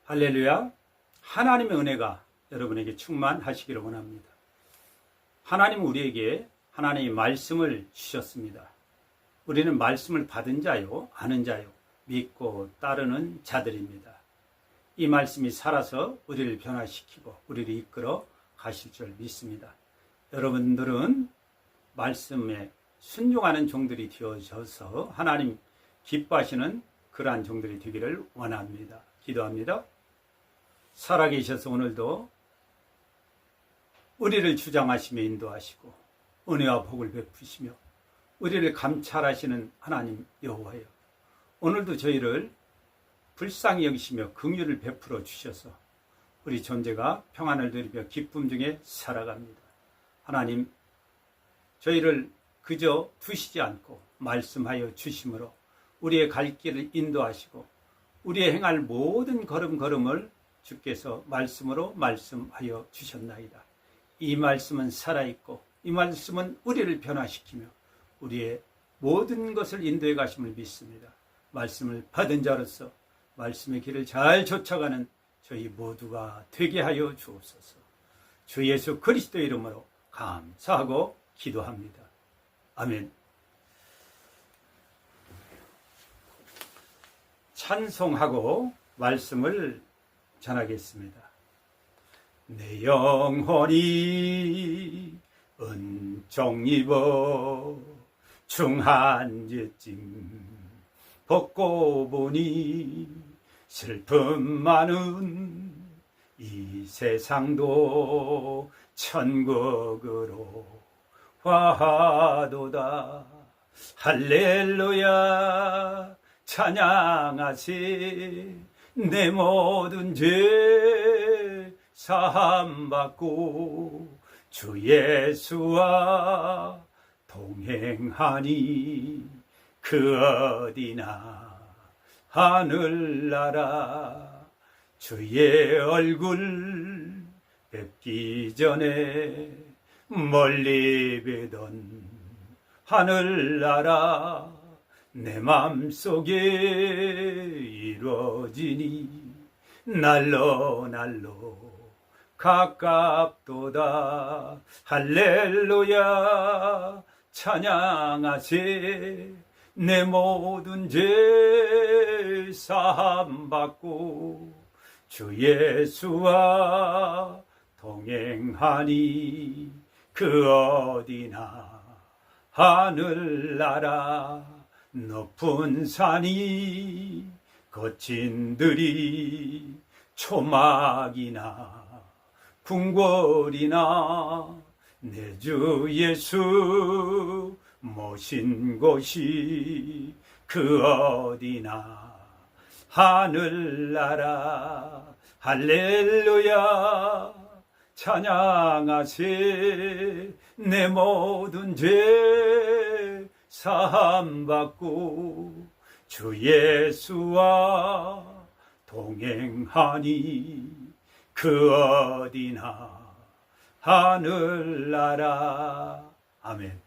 할렐루야. 하나님의 은혜가 여러분에게 충만하시기를 원합니다. 하나님은 우리에게 하나님의 말씀을 주셨습니다. 우리는 말씀을 받은 자요, 아는 자요, 믿고 따르는 자들입니다. 이 말씀이 살아서 우리를 변화시키고 우리를 이끌어 가실 줄 믿습니다. 여러분들은 말씀에 순종하는 종들이 되어져서 하나님 기뻐하시는 그러한 종들이 되기를 원합니다. 기도합니다. 살아계셔서 오늘도 우리를 주장하시며 인도하시고 은혜와 복을 베푸시며 우리를 감찰하시는 하나님 여호와여, 오늘도 저희를 불쌍히 여기시며 긍휼을 베풀어 주셔서 우리 존재가 평안을 누리며 기쁨 중에 살아갑니다. 하나님, 저희를 그저 두시지 않고 말씀하여 주심으로 우리의 갈 길을 인도하시고 우리의 행할 모든 걸음걸음을 주께서 말씀으로 말씀하여 주셨나이다. 이 말씀은 살아있고 이 말씀은 우리를 변화시키며 우리의 모든 것을 인도해 가심을 믿습니다. 말씀을 받은 자로서 말씀의 길을 잘 쫓아가는 저희 모두가 되게 하여 주옵소서. 주 예수 그리스도 이름으로 감사하고 기도합니다. 아멘. 찬송하고 말씀을 전하겠습니다. 내 영혼이 은총 입어 중한지쯤 벗고 보니 슬픔 많은 이 세상도 천국으로 화하도다. 할렐루야 찬양하세. 내 모든 죄 사함받고 주 예수와 동행하니 그 어디나 하늘나라. 주의 얼굴 뵙기 전에 멀리 뵈던 하늘나라 내 맘속에 이루어지니 날로 가깝도다. 할렐루야 찬양하세. 내 모든 죄 사함받고 주 예수와 동행하니 그 어디나 하늘나라. 높은 산이 거친 들이 초막이나 궁궐이나 내 주 예수 모신 곳이 그 어디나 하늘나라. 할렐루야 찬양하세. 내 모든 죄 사함받고 주 예수와 동행하니 그 어디나 하늘나라. 아멘.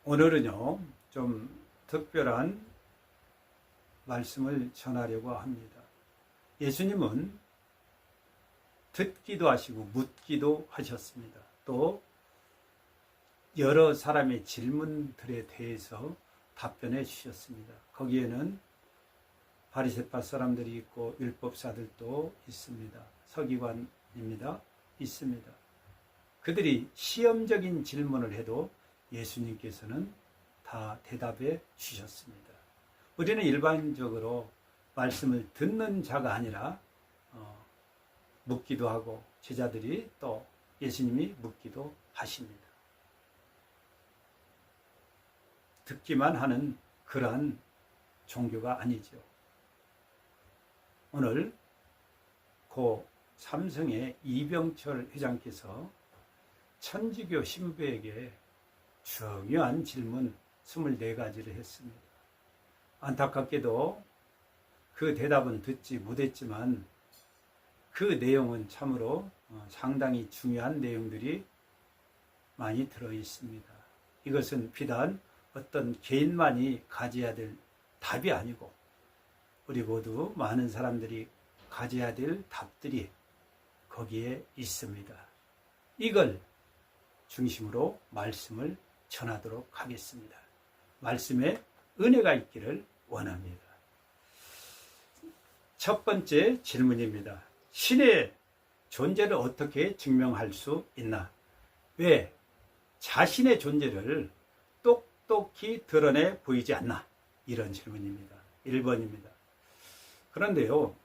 오늘은요 좀 특별한 말씀을 전하려고 합니다. 예수님은 듣기도 하시고 묻기도 하셨습니다. 또 여러 사람의 질문들에 대해서 답변해 주셨습니다. 거기에는 바리새파 사람들이 있고 율법사들도 있습니다. 서기관입니다. 있습니다. 그들이 시험적인 질문을 해도 예수님께서는 다 대답해 주셨습니다. 우리는 일반적으로 말씀을 듣는 자가 아니라 묻기도 하고 제자들이 또 예수님이 묻기도 하십니다. 듣기만 하는 그러한 종교가 아니죠. 오늘 고 삼성의 이병철 회장께서 천주교 신부에게 중요한 질문 24가지를 했습니다. 안타깝게도 그 대답은 듣지 못했지만 그 내용은 참으로 상당히 중요한 내용들이 많이 들어 있습니다. 이것은 비단 어떤 개인만이 가져야 될 답이 아니고 우리 모두 많은 사람들이 가져야 될 답들이 거기에 있습니다. 이걸 중심으로 말씀을 전하도록 하겠습니다. 말씀에 은혜가 있기를 원합니다. 첫 번째 질문입니다. 신의 존재를 어떻게 증명할 수 있나? 왜 자신의 존재를 똑똑히 드러내 보이지 않나? 이런 질문입니다. 1번입니다. 그런데요,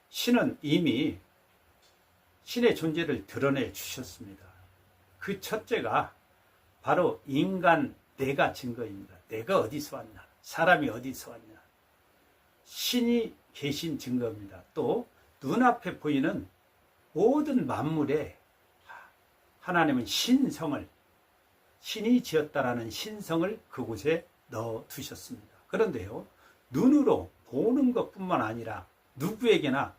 신은 이미 신의 존재를 드러내 주셨습니다. 그 첫째가 바로 인간 내가 증거입니다. 내가 어디서 왔나? 사람이 어디서 왔냐? 신이 계신 증거입니다. 또 눈앞에 보이는 모든 만물에 하나님은 신성을, 신이 지었다라는 신성을 그곳에 넣어 두셨습니다. 그런데요, 눈으로 보는 것뿐만 아니라 누구에게나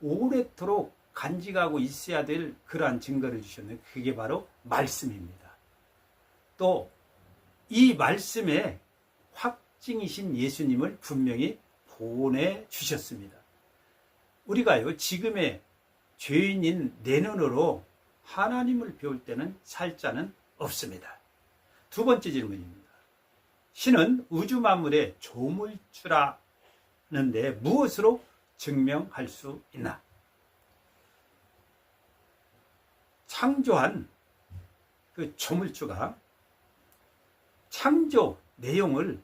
오래도록 간직하고 있어야 될 그러한 증거를 주셨는데 그게 바로 말씀입니다. 또 이 말씀의 확증이신 예수님을 분명히 보내주셨습니다. 우리가요, 지금의 죄인인 내 눈으로 하나님을 배울 때는 살 자는 없습니다. 두 번째 질문입니다. 신은 우주 만물의 조물주라는데 무엇으로 증명할 수 있나? 창조한 그 조물주가 창조 내용을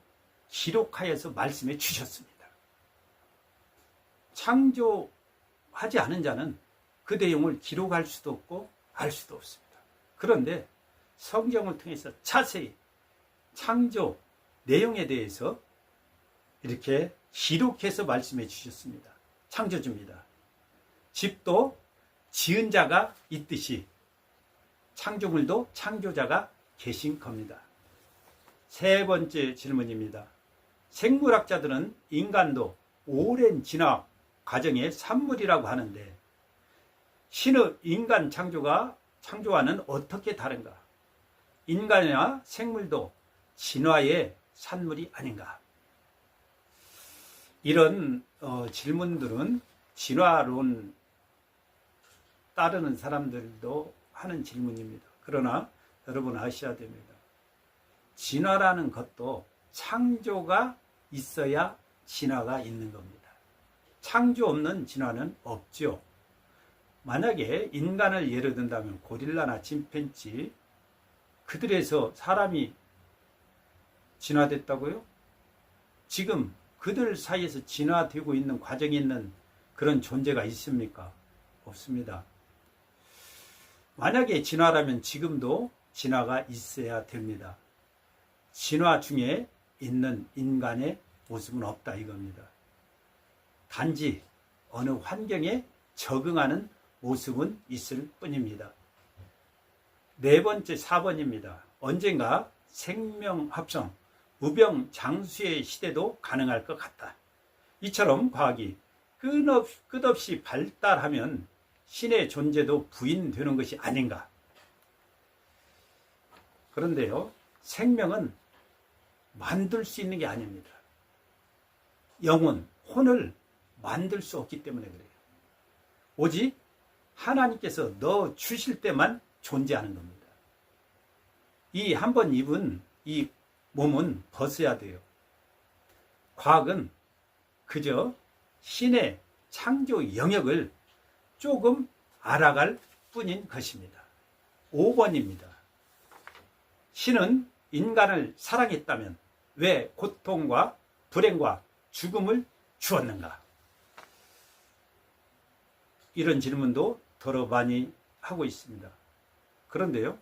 기록하여서 말씀해 주셨습니다. 창조하지 않은 자는 그 내용을 기록할 수도 없고 알 수도 없습니다. 그런데 성경을 통해서 자세히 창조 내용에 대해서 이렇게 기록해서 말씀해 주셨습니다. 창조주입니다. 집도 지은 자가 있듯이 창조물도 창조자가 계신 겁니다. 세 번째 질문입니다. 생물학자들은 인간도 오랜 진화 과정의 산물이라고 하는데 신의 인간 창조와는 어떻게 다른가? 인간이나 생물도 진화의 산물이 아닌가? 이런 질문들은 진화론 따르는 사람들도 하는 질문입니다. 그러나 여러분 아셔야 됩니다. 진화라는 것도 창조가 있어야 진화가 있는 겁니다. 창조 없는 진화는 없죠. 만약에 인간을 예를 든다면 고릴라나 침팬지 그들에서 사람이 진화됐다고요? 지금 그들 사이에서 진화되고 있는 과정이 있는 그런 존재가 있습니까? 없습니다. 만약에 진화라면 지금도 진화가 있어야 됩니다. 진화 중에 있는 인간의 모습은 없다 이겁니다. 단지 어느 환경에 적응하는 모습은 있을 뿐입니다. 네 번째 4번입니다. 언젠가 생명합성, 무병장수의 시대도 가능할 것 같다. 이처럼 과학이 끝없이 발달하면 신의 존재도 부인되는 것이 아닌가. 그런데요, 생명은 만들 수 있는 게 아닙니다. 영혼, 혼을 만들 수 없기 때문에 그래요. 오직 하나님께서 넣어 주실 때만 존재하는 겁니다. 이 한 번 입은 이 몸은 벗어야 돼요. 과학은 그저 신의 창조 영역을 조금 알아갈 뿐인 것입니다. 5번입니다. 신은 인간을 사랑했다면 왜 고통과 불행과 죽음을 주었는가? 이런 질문도 더러 많이 하고 있습니다. 그런데요,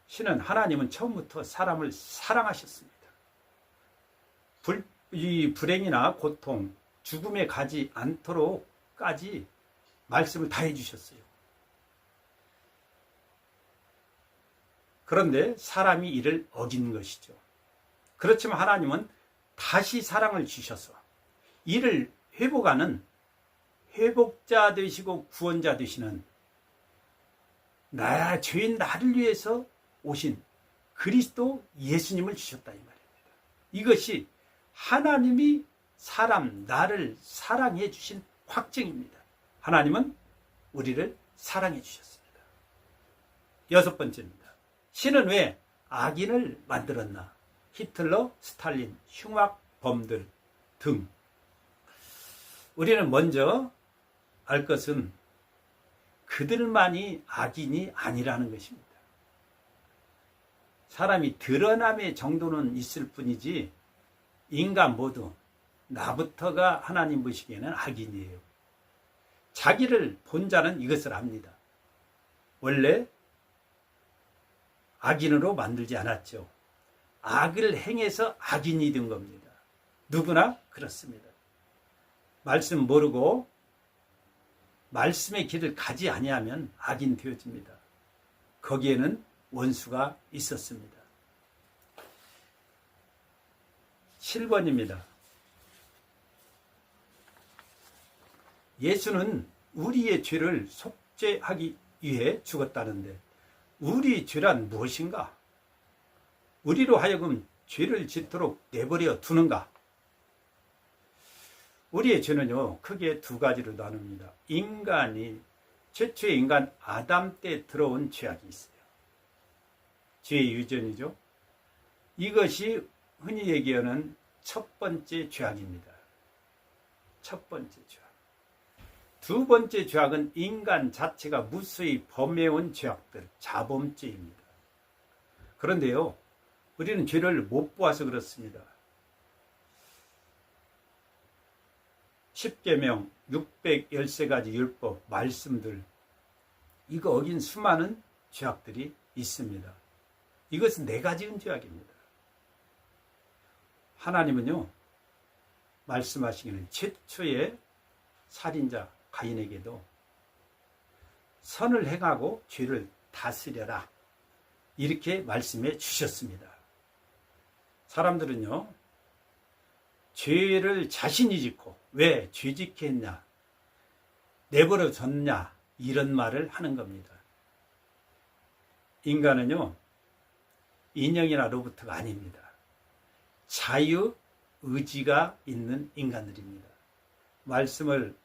신은 하나님은 처음부터 사람을 사랑하셨습니다. 이 불행이나 고통, 죽음에 가지 않도록까지 말씀을 다 해주셨어요. 그런데 사람이 이를 어긴 것이죠. 그렇지만 하나님은 다시 사랑을 주셔서 이를 회복하는 회복자 되시고 구원자 되시는 죄인 나를 위해서 오신 그리스도 예수님을 주셨다 이 말입니다. 이것이 하나님이 나를 사랑해 주신 확증입니다. 하나님은 우리를 사랑해 주셨습니다. 여섯 번째입니다. 신은 왜 악인을 만들었나? 히틀러, 스탈린, 흉악범들 등. 우리는 먼저 알 것은 그들만이 악인이 아니라는 것입니다. 사람이 드러남의 정도는 있을 뿐이지 인간 모두 나부터가 하나님 보시기에는 악인이에요. 자기를 본 자는 이것을 압니다. 원래 악인으로 만들지 않았죠. 악을 행해서 악인이 된 겁니다. 누구나 그렇습니다. 말씀 모르고 말씀의 길을 가지 아니하면 악인 되어집니다. 거기에는 원수가 있었습니다. 7번입니다. 예수는 우리의 죄를 속죄하기 위해 죽었다는데 우리의 죄란 무엇인가? 우리로 하여금 죄를 짓도록 내버려 두는가? 우리의 죄는요, 크게 두 가지로 나눕니다. 최초의 인간 아담 때 들어온 죄악이 있어요. 죄의 유전이죠. 이것이 흔히 얘기하는 첫 번째 죄악입니다. 첫 번째 죄악. 두 번째 죄악은 인간 자체가 무수히 범해온 죄악들, 자범죄입니다. 그런데요, 우리는 죄를 못 보아서 그렇습니다. 10계명, 613가지 율법, 말씀들, 이거 어긴 수많은 죄악들이 있습니다. 이것은 네 가지 죄악입니다. 하나님은요, 말씀하시기는 최초의 살인자 가인에게도 선을 행하고 죄를 다스려라, 이렇게 말씀해 주셨습니다. 사람들은요, 죄를 자신이 짓고 왜 죄짓게 했냐, 내버려 뒀냐, 이런 말을 하는 겁니다. 인간은요, 인형이나 로봇가 아닙니다. 자유의지가 있는 인간들입니다. 말씀을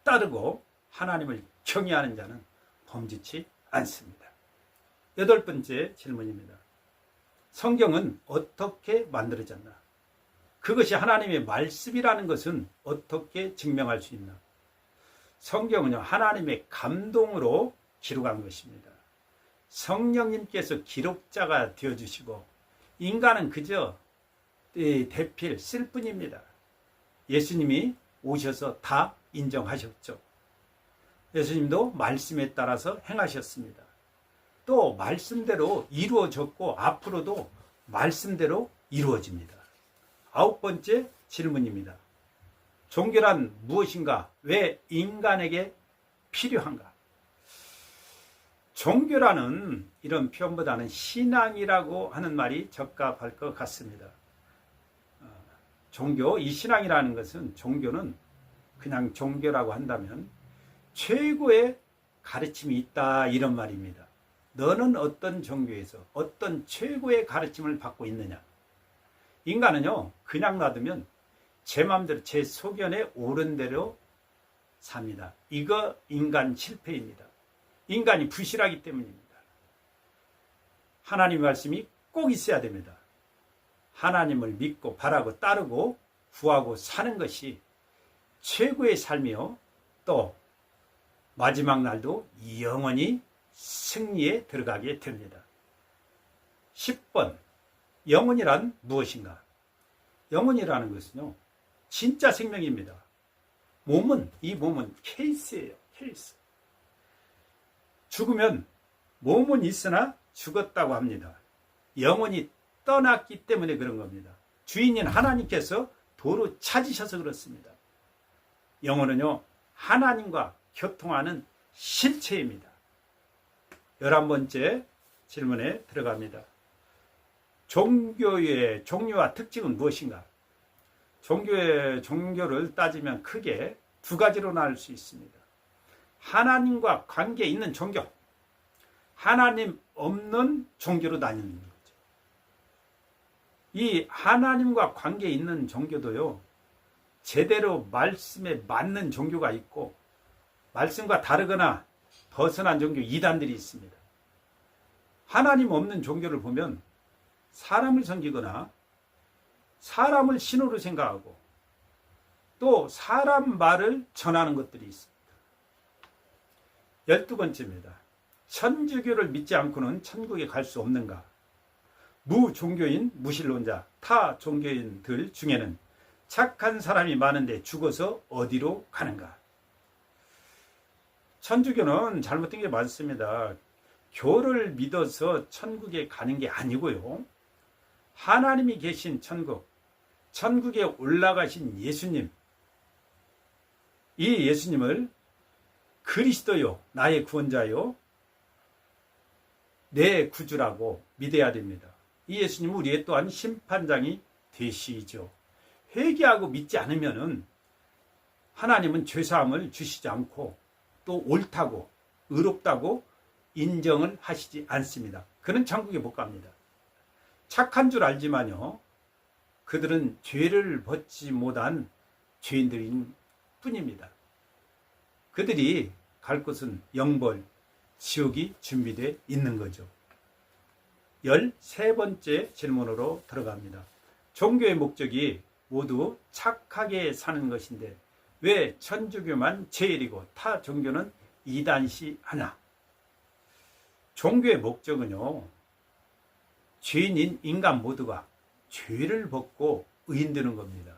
따르고 하나님을 경외하는 자는 범죄치 않습니다. 여덟 번째 질문입니다. 성경은 어떻게 만들어졌나? 그것이 하나님의 말씀이라는 것은 어떻게 증명할 수 있나? 성경은요, 하나님의 감동으로 기록한 것입니다. 성령님께서 기록자가 되어주시고 인간은 그저 대필 쓸 뿐입니다. 예수님이 오셔서 다 인정하셨죠. 예수님도 말씀에 따라서 행하셨습니다. 또 말씀대로 이루어졌고 앞으로도 말씀대로 이루어집니다. 아홉 번째 질문입니다. 종교란 무엇인가? 왜 인간에게 필요한가? 종교라는 이런 표현보다는 신앙이라고 하는 말이 적합할 것 같습니다. 종교, 이 신앙이라는 것은, 종교는 그냥 종교라고 한다면 최고의 가르침이 있다, 이런 말입니다. 너는 어떤 종교에서 어떤 최고의 가르침을 받고 있느냐? 인간은요, 그냥 놔두면 제 마음대로 제 소견에 옳은 대로 삽니다. 이거 인간 실패입니다. 인간이 부실하기 때문입니다. 하나님의 말씀이 꼭 있어야 됩니다. 하나님을 믿고 바라고 따르고 구하고 사는 것이 최고의 삶이요, 또 마지막 날도 영원히 승리에 들어가게 됩니다. 10번, 영혼이란 무엇인가? 영혼이라는 것은요, 진짜 생명입니다. 이 몸은 케이스예요. 케이스. 죽으면 몸은 있으나 죽었다고 합니다. 영혼이 떠났기 때문에 그런 겁니다. 주인인 하나님께서 도로 찾으셔서 그렇습니다. 영혼은요, 하나님과 교통하는 실체입니다. 11번째 질문에 들어갑니다. 종교의 종류와 특징은 무엇인가? 종교를 따지면 크게 두 가지로 나눌 수 있습니다. 하나님과 관계 있는 종교, 하나님 없는 종교로 나뉘는 거죠. 이 하나님과 관계 있는 종교도요, 제대로 말씀에 맞는 종교가 있고 말씀과 다르거나 벗어난 종교 이단들이 있습니다. 하나님 없는 종교를 보면 사람을 섬기거나 사람을 신으로 생각하고 또 사람 말을 전하는 것들이 있습니다. 12번째입니다. 천주교를 믿지 않고는 천국에 갈 수 없는가? 무종교인 무신론자 타 종교인들 중에는 착한 사람이 많은데 죽어서 어디로 가는가? 천주교는 잘못된 게 많습니다. 교를 믿어서 천국에 가는 게 아니고요. 하나님이 계신 천국, 천국에 올라가신 예수님, 이 예수님을 그리스도요, 나의 구원자요, 내 구주라고 믿어야 됩니다. 이 예수님은 우리의 또한 심판장이 되시죠. 회개하고 믿지 않으면은 하나님은 죄사함을 주시지 않고 또 옳다고 의롭다고 인정을 하시지 않습니다. 그는 천국에 못 갑니다. 착한 줄 알지만요, 그들은 죄를 벗지 못한 죄인들인 뿐입니다. 그들이 갈 곳은 영벌, 지옥이 준비되어 있는 거죠. 13번째 질문으로 들어갑니다. 종교의 목적이 모두 착하게 사는 것인데 왜 천주교만 제일이고 타 종교는 이단시 하나? 종교의 목적은요, 죄인인 인간 모두가 죄를 벗고 의인 되는 겁니다.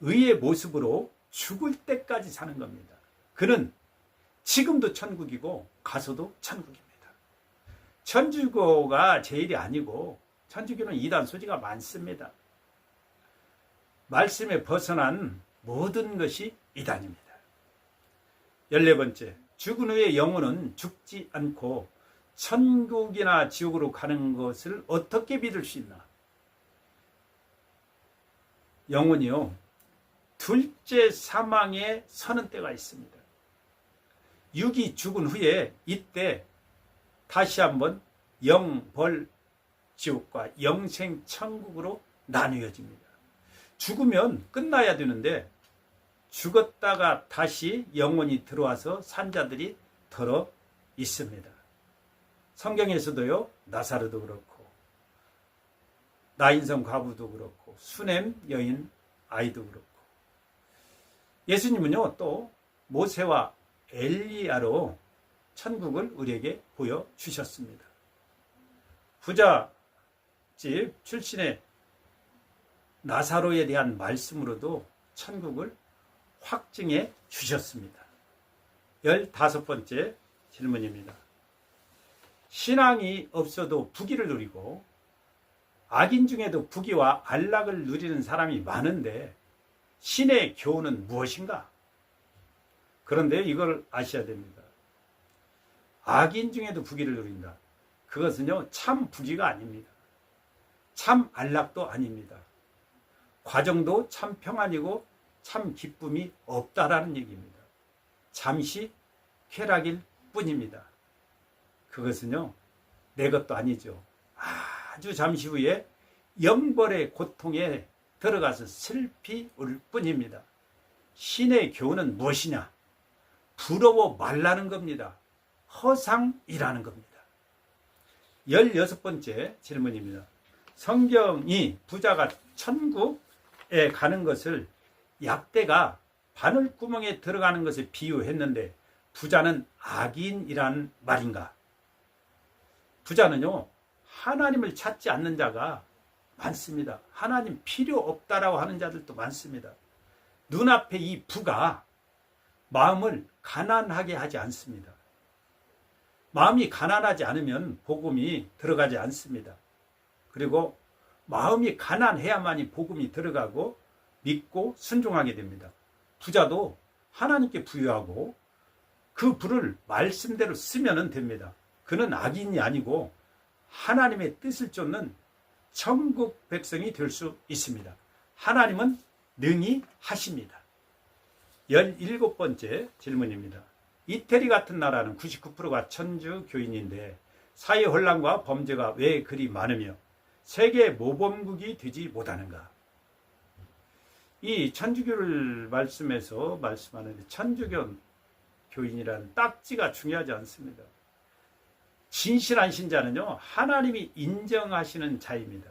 의의 모습으로 죽을 때까지 사는 겁니다. 그는 지금도 천국이고 가서도 천국입니다. 천주교가 제일이 아니고 천주교는 이단 소지가 많습니다. 말씀에 벗어난 모든 것이 이단입니다. 14번째, 죽은 후에 영혼은 죽지 않고 천국이나 지옥으로 가는 것을 어떻게 믿을 수 있나? 영혼이요, 둘째 사망에 서는 때가 있습니다. 육이 죽은 후에 이때 다시 한번 영벌 지옥과 영생 천국으로 나누어집니다. 죽으면 끝나야 되는데 죽었다가 다시 영혼이 들어와서 산자들이 덜어 있습니다. 성경에서도요, 나사로도 그렇고 나인성 과부도 그렇고 수넴 여인 아이도 그렇고, 예수님은요 또 모세와 엘리야로 천국을 우리에게 보여주셨습니다. 부잣집 출신의 나사로에 대한 말씀으로도 천국을 확증해 주셨습니다. 15번째 질문입니다. 신앙이 없어도 부귀를 누리고 악인 중에도 부귀와 안락을 누리는 사람이 많은데 신의 교훈은 무엇인가? 그런데 이걸 아셔야 됩니다. 악인 중에도 부귀를 누린다. 그것은요, 참 부귀가 아닙니다. 참 안락도 아닙니다. 과정도 참 평안이고 참 기쁨이 없다라는 얘기입니다. 잠시 쾌락일 뿐입니다. 그것은요, 내 것도 아니죠. 아주 잠시 후에 영벌의 고통에 들어가서 슬피 울 뿐입니다. 신의 교훈은 무엇이냐? 부러워 말라는 겁니다. 허상이라는 겁니다. 16번째 질문입니다. 성경이 부자가 천국에 가는 것을 약대가 바늘구멍에 들어가는 것에 비유했는데 부자는 악인이란 말인가? 부자는요, 하나님을 찾지 않는 자가 많습니다. 하나님 필요 없다라고 하는 자들도 많습니다. 눈앞에 이 부가 마음을 가난하게 하지 않습니다. 마음이 가난하지 않으면 복음이 들어가지 않습니다. 그리고 마음이 가난해야만이 복음이 들어가고 믿고 순종하게 됩니다. 부자도 하나님께 부유하고 그 부를 말씀대로 쓰면 됩니다. 그는 악인이 아니고 하나님의 뜻을 쫓는 천국 백성이 될 수 있습니다. 하나님은 능히 하십니다. 17번째 질문입니다. 이태리 같은 나라는 99%가 천주교인인데 사회 혼란과 범죄가 왜 그리 많으며 세계 모범국이 되지 못하는가? 이 천주교를 말씀해서 말씀하는데 천주교 교인이라는 딱지가 중요하지 않습니다. 진실한 신자는요, 하나님이 인정하시는 자입니다.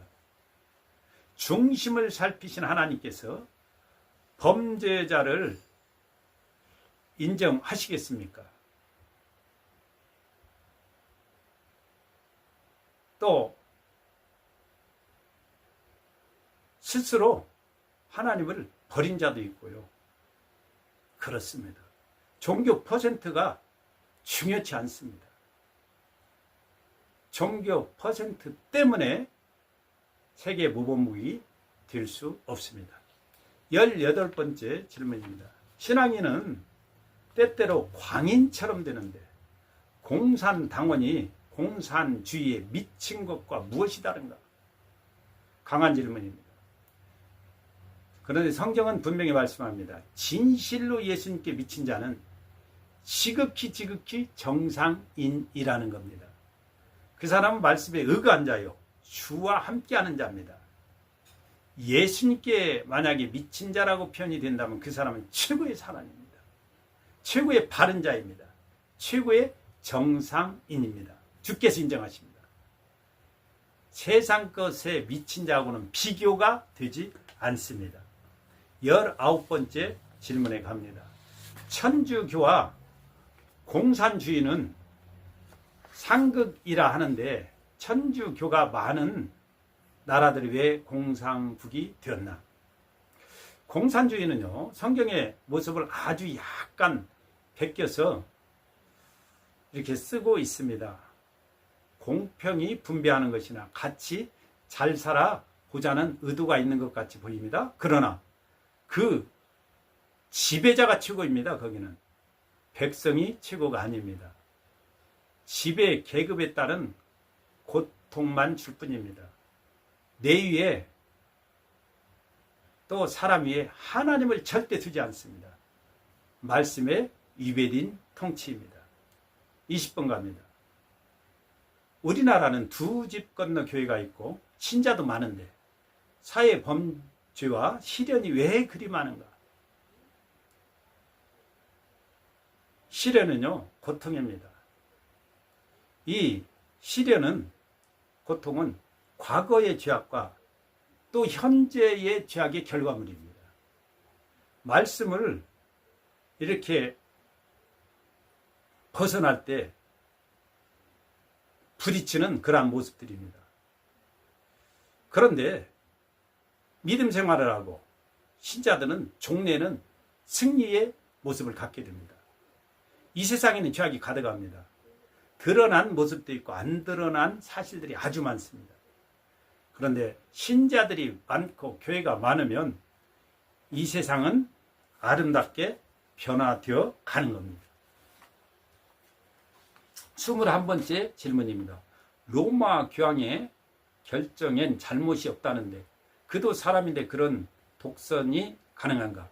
중심을 살피신 하나님께서 범죄자를 인정하시겠습니까? 또 스스로 하나님을 버린 자도 있고요. 그렇습니다. 종교 퍼센트가 중요치 않습니다. 종교 퍼센트 때문에 세계 모범국이 될 수 없습니다. 18번째 질문입니다. 신앙인은 때때로 광인처럼 되는데 공산당원이 공산주의에 미친 것과 무엇이 다른가? 강한 질문입니다. 그런데 성경은 분명히 말씀합니다. 진실로 예수님께 미친 자는 지극히 정상인이라는 겁니다. 그 사람은 말씀에 의거한 자요, 주와 함께하는 자입니다. 예수님께 만약에 미친 자라고 표현이 된다면 그 사람은 최고의 사람입니다. 최고의 바른 자입니다. 최고의 정상인입니다. 주께서 인정하십니다. 세상 것에 미친 자하고는 비교가 되지 않습니다. 19번째 질문에 갑니다. 천주교와 공산주의는 상극이라 하는데 천주교가 많은 나라들이 왜 공산국이 되었나? 공산주의는요, 성경의 모습을 아주 약간 베껴서 이렇게 쓰고 있습니다. 공평히 분배하는 것이나 같이 잘 살아보자는 의도가 있는 것 같이 보입니다. 그러나 그 지배자가 최고입니다. 거기는 백성이 최고가 아닙니다. 지배 계급에 따른 고통만 줄 뿐입니다. 내 위에 또 사람 위에 하나님을 절대 두지 않습니다. 말씀에 위배된 통치입니다. 20번 갑니다. 우리나라는 두 집 건너 교회가 있고 신자도 많은데 사회 범죄와 시련이 왜 그리 많은가? 시련은요, 고통입니다. 이 시련은, 고통은 과거의 죄악과 또 현재의 죄악의 결과물입니다. 말씀을 이렇게 벗어날 때 부딪히는 그러한 모습들입니다. 그런데 믿음 생활을 하고 신자들은 종래는 승리의 모습을 갖게 됩니다. 이 세상에는 죄악이 가득합니다. 드러난 모습도 있고 안 드러난 사실들이 아주 많습니다. 그런데 신자들이 많고 교회가 많으면 이 세상은 아름답게 변화되어 가는 겁니다. 21번째 질문입니다. 로마 교황의 결정엔 잘못이 없다는데 그도 사람인데 그런 독선이 가능한가?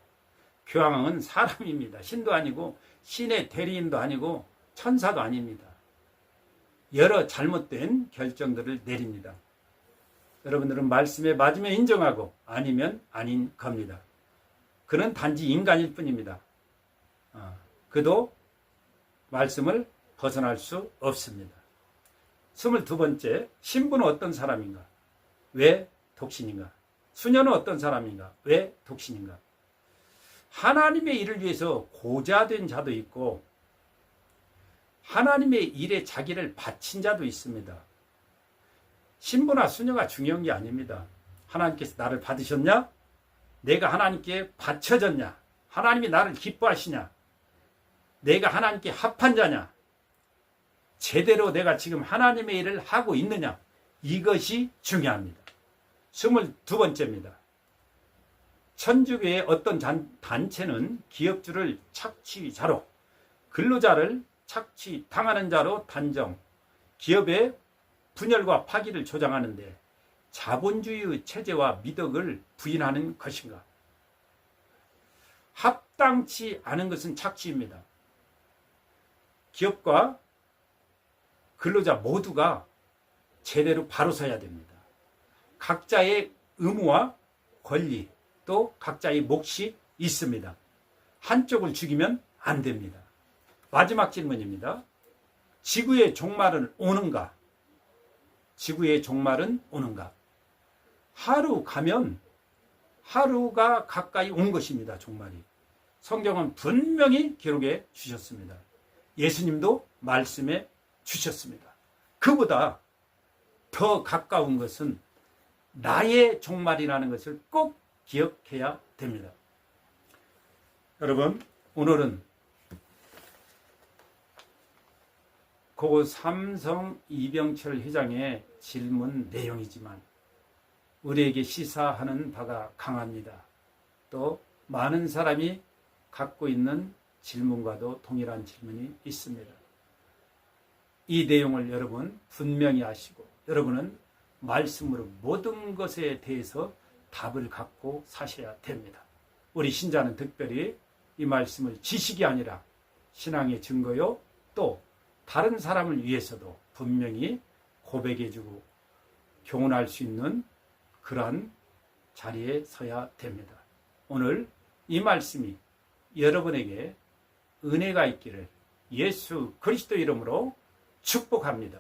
교황은 사람입니다. 신도 아니고 신의 대리인도 아니고 천사도 아닙니다. 여러 잘못된 결정들을 내립니다. 여러분들은 말씀에 맞으면 인정하고 아니면 아닌 겁니다. 그는 단지 인간일 뿐입니다. 그도 말씀을 벗어날 수 없습니다. 22번째, 신부는 어떤 사람인가? 왜 독신인가? 수녀는 어떤 사람인가? 왜 독신인가? 하나님의 일을 위해서 고자된 자도 있고 하나님의 일에 자기를 바친 자도 있습니다. 신부나 수녀가 중요한 게 아닙니다. 하나님께서 나를 받으셨냐? 내가 하나님께 바쳐졌냐? 하나님이 나를 기뻐하시냐? 내가 하나님께 합한 자냐? 제대로 내가 지금 하나님의 일을 하고 있느냐? 이것이 중요합니다. 22번째입니다. 천주교의 어떤 단체는 기업주를 착취자로, 근로자를 착취당하는 자로 단정, 기업의 분열과 파기를 조장하는데 자본주의의 체제와 미덕을 부인하는 것인가? 합당치 않은 것은 착취입니다. 기업과 근로자 모두가 제대로 바로 서야 됩니다. 각자의 의무와 권리 또 각자의 몫이 있습니다. 한쪽을 죽이면 안 됩니다. 마지막 질문입니다. 지구의 종말은 오는가? 지구의 종말은 오는가? 하루 가면 하루가 가까이 온 것입니다. 종말이. 성경은 분명히 기록해 주셨습니다. 예수님도 말씀해 주셨습니다. 그보다 더 가까운 것은 나의 종말이라는 것을 꼭 기억해야 됩니다. 여러분, 오늘은 고 삼성 이병철 회장의 질문 내용이지만 우리에게 시사하는 바가 강합니다. 또 많은 사람이 갖고 있는 질문과도 동일한 질문이 있습니다. 이 내용을 여러분 분명히 아시고 여러분은 말씀으로 모든 것에 대해서 답을 갖고 사셔야 됩니다. 우리 신자는 특별히 이 말씀을 지식이 아니라 신앙의 증거요, 또 다른 사람을 위해서도 분명히 고백해주고 교훈할 수 있는 그러한 자리에 서야 됩니다. 오늘 이 말씀이 여러분에게 은혜가 있기를 예수 그리스도 이름으로 축복합니다.